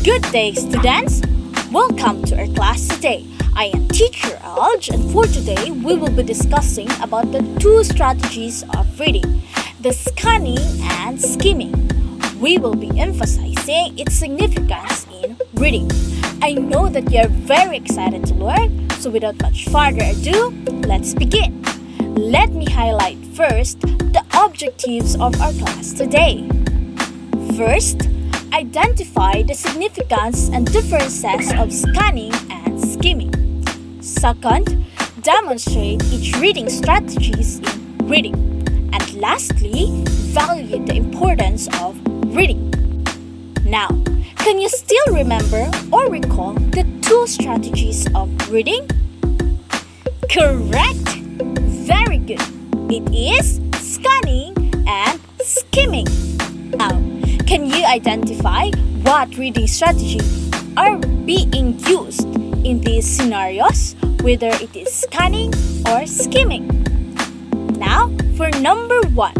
Good day, students! Welcome to our class today. I am Teacher Alj, and for today, we will be discussing about the two strategies of reading, the scanning and skimming. We will be emphasizing its significance in reading. I know that you are very excited to learn, so without much further ado, let's begin. Let me highlight first the objectives of our class today. First, identify the significance and differences of scanning and skimming. Second, demonstrate each reading strategies in reading. And lastly, value the importance of reading. Now, can you still remember or recall the two strategies of reading? Correct! Very good. It is scanning and skimming. Now, can you identify what reading strategies are being used in these scenarios, whether it is scanning or skimming? Now, for number 1,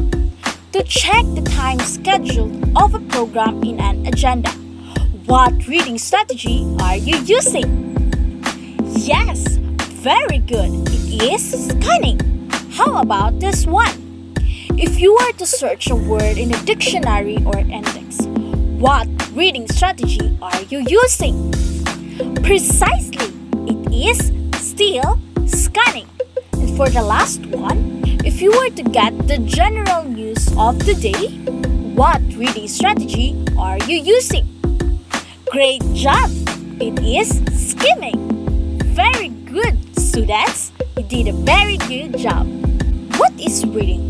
to check the time schedule of a program in an agenda. What reading strategy are you using? Yes, very good. It is scanning. How about this one? If you were to search a word in a dictionary or index, what reading strategy are you using? Precisely, it is still scanning. And for the last one, if you were to get the general news of the day, what reading strategy are you using? Great job! It is skimming. Very good, students. You did a very good job. What is reading?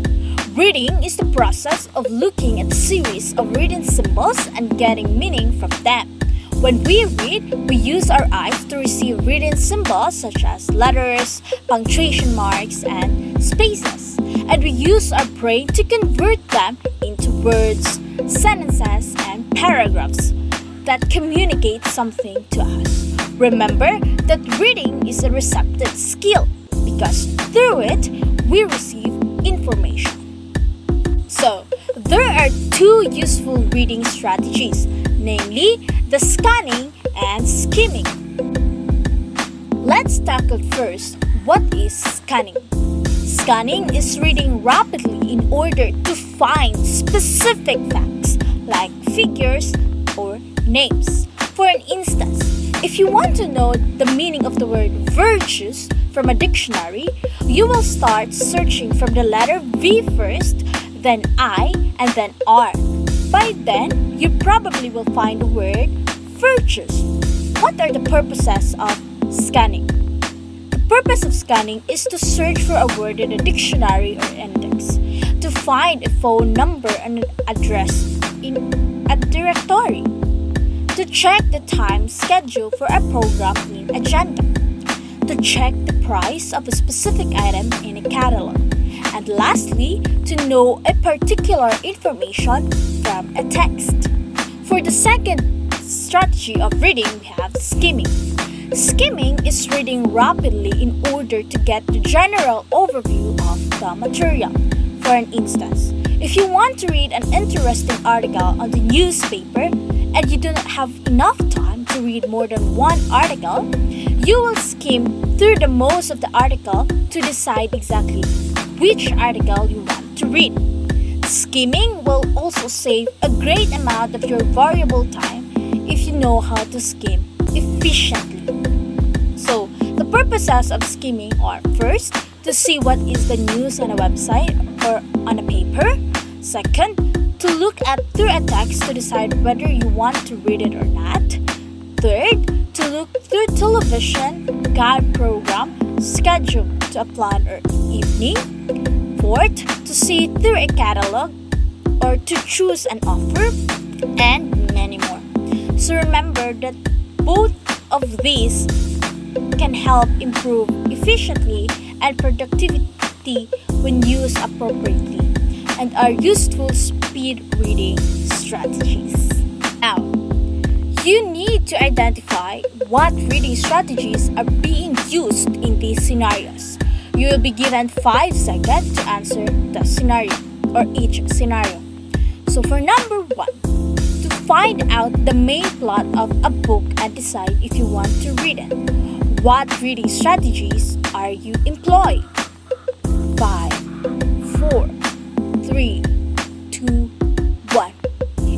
Reading is the process of looking at a series of written symbols and getting meaning from them. When we read, we use our eyes to receive written symbols such as letters, punctuation marks, and spaces. And we use our brain to convert them into words, sentences, and paragraphs that communicate something to us. Remember that reading is a receptive skill because through it, we receive information. So, there are two useful reading strategies, namely the scanning and skimming. Let's tackle first what is scanning. Scanning is reading rapidly in order to find specific facts like figures or names. For an instance, if you want to know the meaning of the word virtues from a dictionary, you will start searching from the letter V first, then I, and then R. By then, you probably will find the word virtues. What are the purposes of scanning? The purpose of scanning is to search for a word in a dictionary or index, to find a phone number and an address in a directory, to check the time schedule for a program in agenda, to check the price of a specific item in a catalog, and lastly, to know a particular information from a text. For the second strategy of reading, we have skimming. Skimming is reading rapidly in order to get the general overview of the material. For an instance, if you want to read an interesting article on the newspaper and you do not have enough time to read more than one article, you will skim through the most of the article to decide exactly which article you want to read. Skimming will also save a great amount of your valuable time if you know how to skim efficiently. So, the purposes of skimming are first, to see what is the news on a website or on a paper. Second, to look at through a text to decide whether you want to read it or not. Third, to look through television, guide program, schedule to a plan or evening. Fourth, to see through a catalog or to choose an offer, and many more. So remember that both of these can help improve efficiently and productivity when used appropriately and are useful speed reading strategies. Now, you need to identify what reading strategies are being used in these scenarios. You will be given 5 seconds to answer the scenario or each scenario. So for number 1, to find out the main plot of a book and decide if you want to read it. What reading strategies are you employing? 5, 4, 3, 2, 1.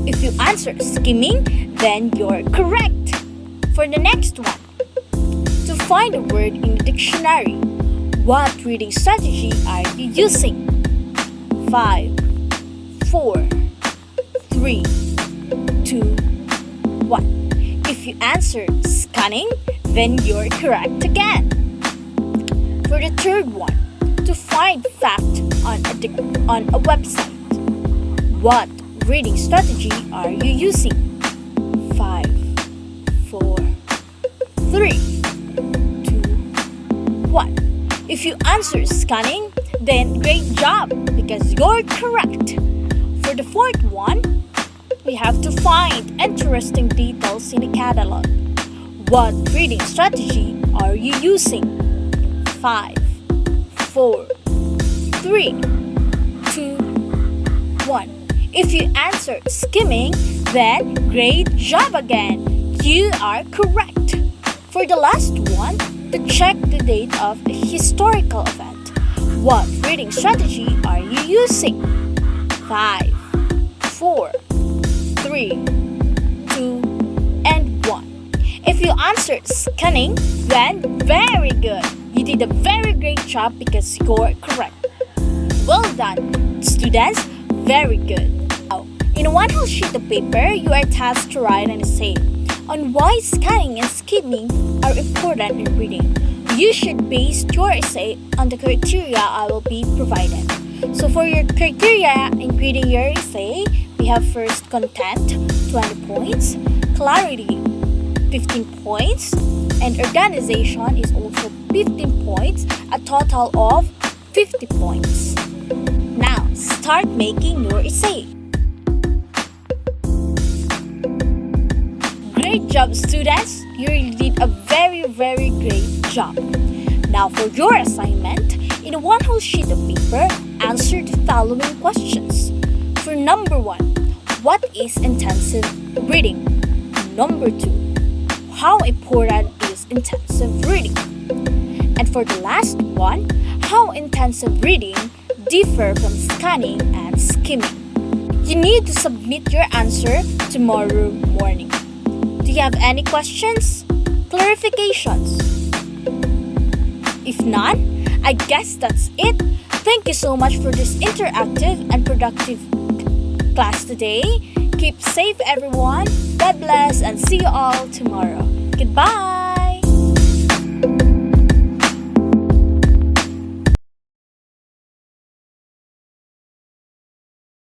If you answer skimming, then you're correct. For the next one, to find a word in the dictionary, what reading strategy are you using? 5, 4, 3, 2, 1. If you answer scanning, then you're correct again. For the third one, to find fact on a website, what reading strategy are you using? 5, 4, 3, 2, 1. If you answer scanning, then great job because you're correct. For the fourth one, we have to find interesting details in the catalog. What reading strategy are you using? 5, 4, 3, 2, 1. If you answer skimming, then great job again. You are correct. For the last one, to check the date of a historical event, what reading strategy are you using? 5, 4, 3, 2, and 1. If you answered scanning, then very good. You did a very great job because you're correct. Well done, students. Very good. Now, in one whole sheet of paper, you are tasked to write an essay on why scanning and skimming are important in reading. You should base your essay on the criteria I will be provided. So for your criteria in reading your essay, we have first content, 20 points, clarity, 15 points, and organization is also 15 points, a total of 50 points. Now, start making your essay. Great job, students! You really did a very great job. Now, for your assignment, in one whole sheet of paper, answer the following questions. For number 1, what is intensive reading? Number 2, how important is intensive reading? And for the last one, how intensive reading differ from scanning and skimming? You need to submit your answer tomorrow morning. Do you have any questions? Clarifications? If not, I guess that's it. Thank you so much for this interactive and productive class today. Keep safe, everyone. God bless and see you all tomorrow. Goodbye.